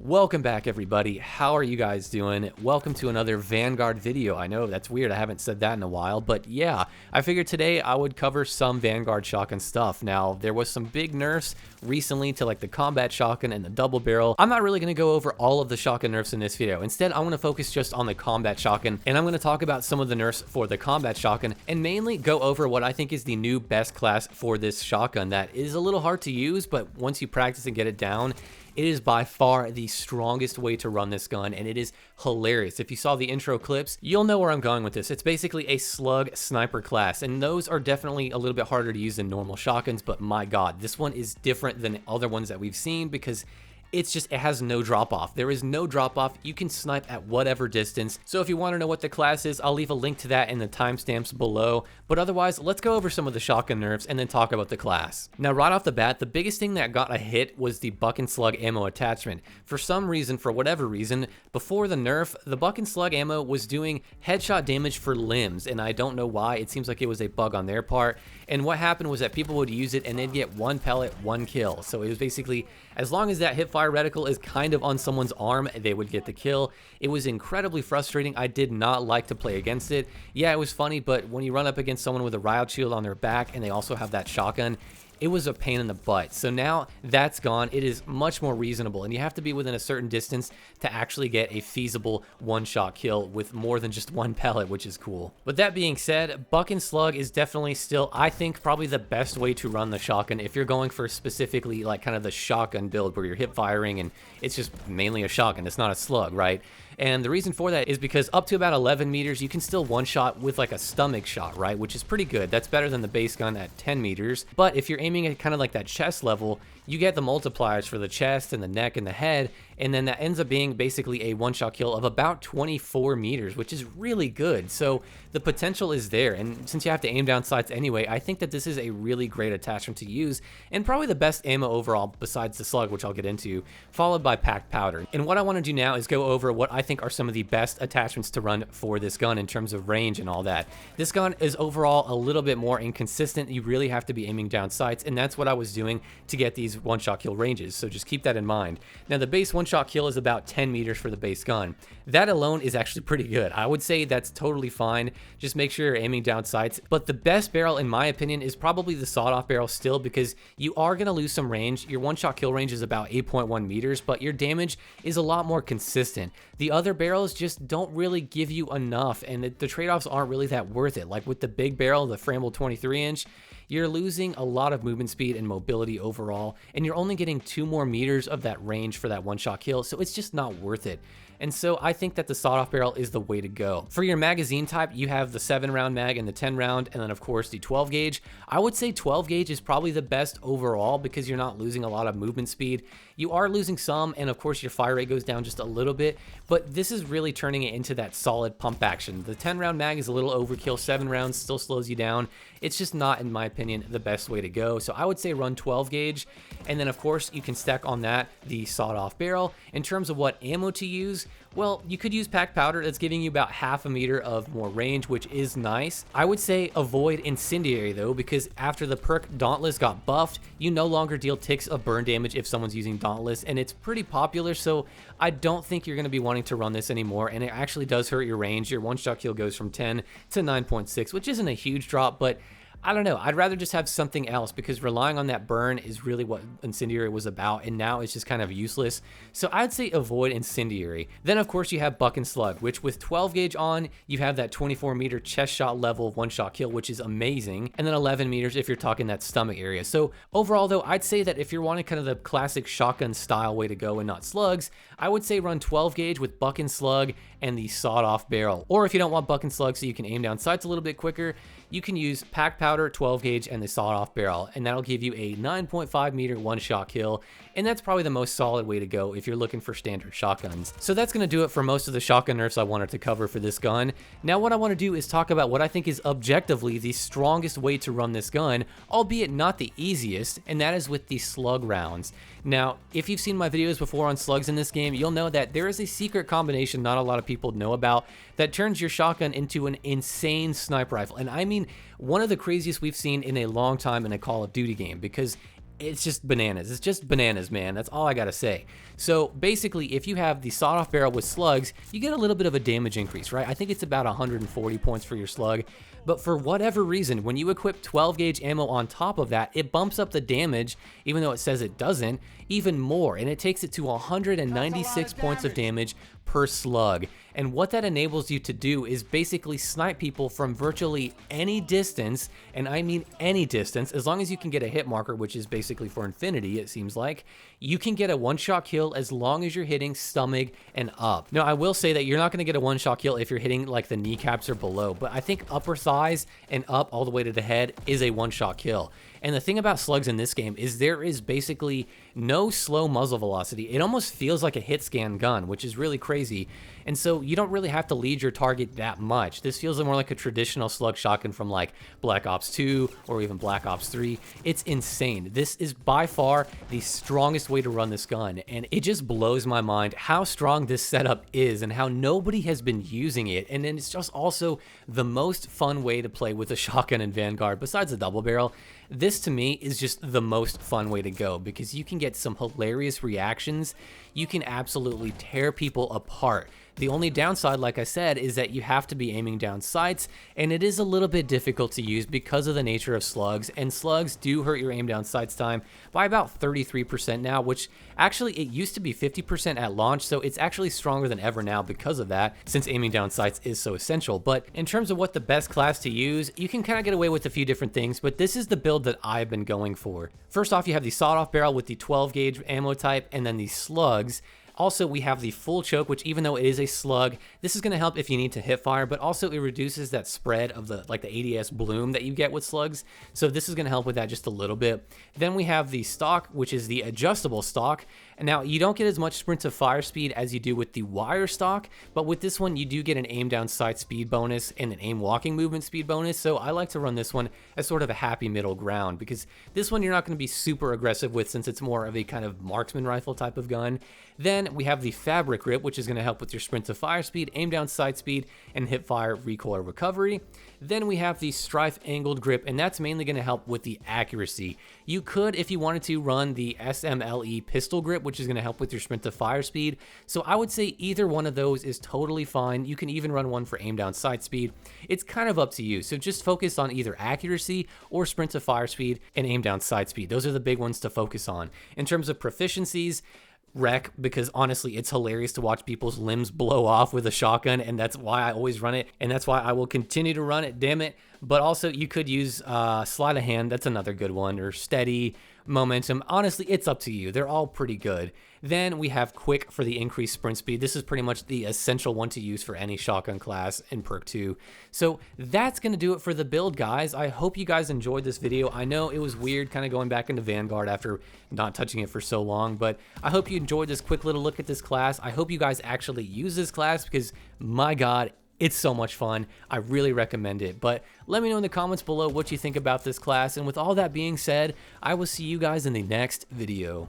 Welcome back, everybody. How are you guys doing? Welcome to another Vanguard video. I know that's weird, I haven't said that in a while, but yeah, I figured today I would cover some Vanguard shotgun stuff. Now, there was some big nerfs recently to like the combat shotgun and the double barrel. I'm not really going to go over all of the shotgun nerfs in this video. Instead, I'm going to focus just on the combat shotgun, and I'm going to talk about some of the nerfs for the combat shotgun, and mainly go over what I think is the new best class for this shotgun that is a little hard to use, but once you practice and get it down, it is by far the strongest way to run this gun, and it is hilarious. If you saw the intro clips, you'll know where I'm going with this. It's basically a slug sniper class, and those are definitely a little bit harder to use than normal shotguns, but my god, this one is different than other ones that we've seen because it has no drop off. There is no drop off. You can snipe at whatever distance. So if you want to know what the class is, I'll leave a link to that in the timestamps below. But otherwise, let's go over some of the shotgun nerfs and then talk about the class. Now, right off the bat, the biggest thing that got a hit was the buck and slug ammo attachment. For some reason, for whatever reason, before the nerf, the buck and slug ammo was doing headshot damage for limbs, and I don't know why. It seems like it was a bug on their part. And what happened was that people would use it and they'd get one pellet, one kill. So it was basically, as long as that hipfire reticle is kind of on someone's arm, they would get the kill. It was incredibly frustrating. I did not like to play against it. Yeah, it was funny, but when you run up against someone with a riot shield on their back and they also have that shotgun, it was a pain in the butt. So now that's gone. It is much more reasonable, and you have to be within a certain distance to actually get a feasible one-shot kill with more than just one pellet, which is cool. But that being said, buck and slug is definitely still, I think, probably the best way to run the shotgun if you're going for specifically like kind of the shotgun build where you're hip firing and it's just mainly a shotgun. It's not a slug, right? And the reason for that is because up to about 11 meters, you can still one-shot with like a stomach shot, right? Which is pretty good. That's better than the base gun at 10 meters. But if you're aiming at kind of like that chest level, you get the multipliers for the chest and the neck and the head, and then that ends up being basically a one-shot kill of about 24 meters, which is really good. So the potential is there, and since you have to aim down sights anyway, I think that this is a really great attachment to use, and probably the best ammo overall besides the slug, which I'll get into, followed by packed powder. And what I want to do now is go over what I think are some of the best attachments to run for this gun in terms of range and all that. This gun is overall a little bit more inconsistent. You really have to be aiming down sights, and that's what I was doing to get these one-shot kill ranges, so just keep that in mind. Now, the base one-shot kill is about 10 meters for the base gun. That alone is actually pretty good. I would say that's totally fine. Just make sure you're aiming down sights. But the best barrel, in my opinion, is probably the sawed-off barrel still, because you are going to lose some range. Your one-shot kill range is about 8.1 meters, but your damage is a lot more consistent. The other barrels just don't really give you enough, and the trade-offs aren't really that worth it. Like with the big barrel, the Framble 23-inch, you're losing a lot of movement speed and mobility overall, and you're only getting 2 more meters of that range for that one-shot kill, so it's just not worth it. And so I think that the sawed-off barrel is the way to go. For your magazine type, you have the 7-round mag and the 10-round, and then of course the 12 gauge. I would say 12 gauge is probably the best overall because you're not losing a lot of movement speed. You are losing some, and of course your fire rate goes down just a little bit, but this is really turning it into that solid pump action. The 10-round mag is a little overkill. 7 rounds still slows you down. It's just not, in my opinion, the best way to go. So I would say run 12 gauge, and then of course you can stack on that the sawed-off barrel. In terms of what ammo to use, well, you could use packed powder. That's giving you about half a meter of more range, which is nice. I would say avoid incendiary though, because after the perk Dauntless got buffed, you no longer deal ticks of burn damage if someone's using Dauntless, and it's pretty popular, so I don't think you're going to be wanting to run this anymore, and it actually does hurt your range. Your one-shot kill goes from 10 to 9.6, which isn't a huge drop, but I don't know. I'd rather just have something else because relying on that burn is really what Incendiary was about, and now it's just kind of useless. So I'd say avoid Incendiary. Then, of course, you have Buck and Slug, which with 12 gauge on, you have that 24 meter chest shot level one-shot kill, which is amazing, and then 11 meters if you're talking that stomach area. So overall, though, I'd say that if you're wanting kind of the classic shotgun style way to go and not slugs, I would say run 12 gauge with Buck and Slug and the sawed-off barrel. Or if you don't want Buck and Slug so you can aim down sights a little bit quicker, you can use packed powder, 12 gauge, and the sawed-off barrel, and that'll give you a 9.5 meter one-shot kill, and that's probably the most solid way to go if you're looking for standard shotguns. So that's going to do it for most of the shotgun nerfs I wanted to cover for this gun. Now what I want to do is talk about what I think is objectively the strongest way to run this gun, albeit not the easiest, and that is with the slug rounds. Now, if you've seen my videos before on slugs in this game, you'll know that there is a secret combination not a lot of people know about that turns your shotgun into an insane sniper rifle. And I mean, one of the craziest we've seen in a long time in a Call of Duty game, because it's just bananas. It's just bananas, man. That's all I gotta say. So basically, if you have the sawed-off barrel with slugs, you get a little bit of a damage increase, right? I think it's about 140 points for your slug. But for whatever reason, when you equip 12 gauge ammo on top of that, it bumps up the damage, even though it says it doesn't, even more. And it takes it to 196 points of damage per slug. And what that enables you to do is basically snipe people from virtually any distance, and I mean any distance, as long as you can get a hit marker, which is basically for infinity, it seems like. You can get a one-shot kill as long as you're hitting stomach and up. Now, I will say that you're not going to get a one-shot kill if you're hitting like the kneecaps or below, but I think upper thighs and up all the way to the head is a one-shot kill. And the thing about slugs in this game is there is basically no slow muzzle velocity. It almost feels like a hit scan gun, which is really crazy. And so you don't really have to lead your target that much. This feels more like a traditional slug shotgun from like Black Ops 2 or even Black Ops 3. It's insane. This is by far the strongest way to run this gun. And it just blows my mind how strong this setup is and how nobody has been using it. And then it's just also the most fun way to play with a shotgun in Vanguard besides the double barrel. This to me is just the most fun way to go because you can get some hilarious reactions. You can absolutely tear people apart. The only downside, like I said, is that you have to be aiming down sights, and it is a little bit difficult to use because of the nature of slugs, and slugs do hurt your aim down sights time by about 33% now, which actually it used to be 50% at launch, so it's actually stronger than ever now because of that, since aiming down sights is so essential. But in terms of what the best class to use, you can kind of get away with a few different things, but this is the build that I've been going for. First off, you have the sawed-off barrel with the 12 gauge ammo type, and then the slugs. Also, we have the full choke, which even though it is a slug, this is going to help if you need to hip fire, but also it reduces that spread of the ADS bloom that you get with slugs. So this is going to help with that just a little bit. Then we have the stock, which is the adjustable stock. And now you don't get as much sprint to fire speed as you do with the wire stock, but with this one you do get an aim down sight speed bonus and an aim walking movement speed bonus. So I like to run this one as sort of a happy middle ground because this one you're not going to be super aggressive with since it's more of a kind of marksman rifle type of gun. Then we have the fabric grip, which is going to help with your sprint to fire speed, aim down sight speed, and hip fire recoil recovery. Then we have the strife angled grip, and that's mainly going to help with the accuracy. You could, if you wanted to, run the SMLE pistol grip, which is going to help with your sprint to fire speed. So I would say either one of those is totally fine. You can even run one for aim down sight speed. It's kind of up to you. So just focus on either accuracy or sprint to fire speed and aim down sight speed. Those are the big ones to focus on. In terms of proficiencies, wreck, because honestly it's hilarious to watch people's limbs blow off with a shotgun, and that's why I always run it, and that's why I will continue to run it, damn it. But also you could use sleight of hand, that's another good one, or steady, momentum. Honestly, it's up to you. They're all pretty good. Then we have quick for the increased sprint speed. This is pretty much the essential one to use for any shotgun class in perk 2. So that's going to do it for the build, guys. I hope you guys enjoyed this video. I know it was weird kind of going back into Vanguard after not touching it for so long, but I hope you enjoyed this quick little look at this class. I hope you guys actually use this class because, my God, it's so much fun. I really recommend it. But let me know in the comments below what you think about this class. And with all that being said, I will see you guys in the next video.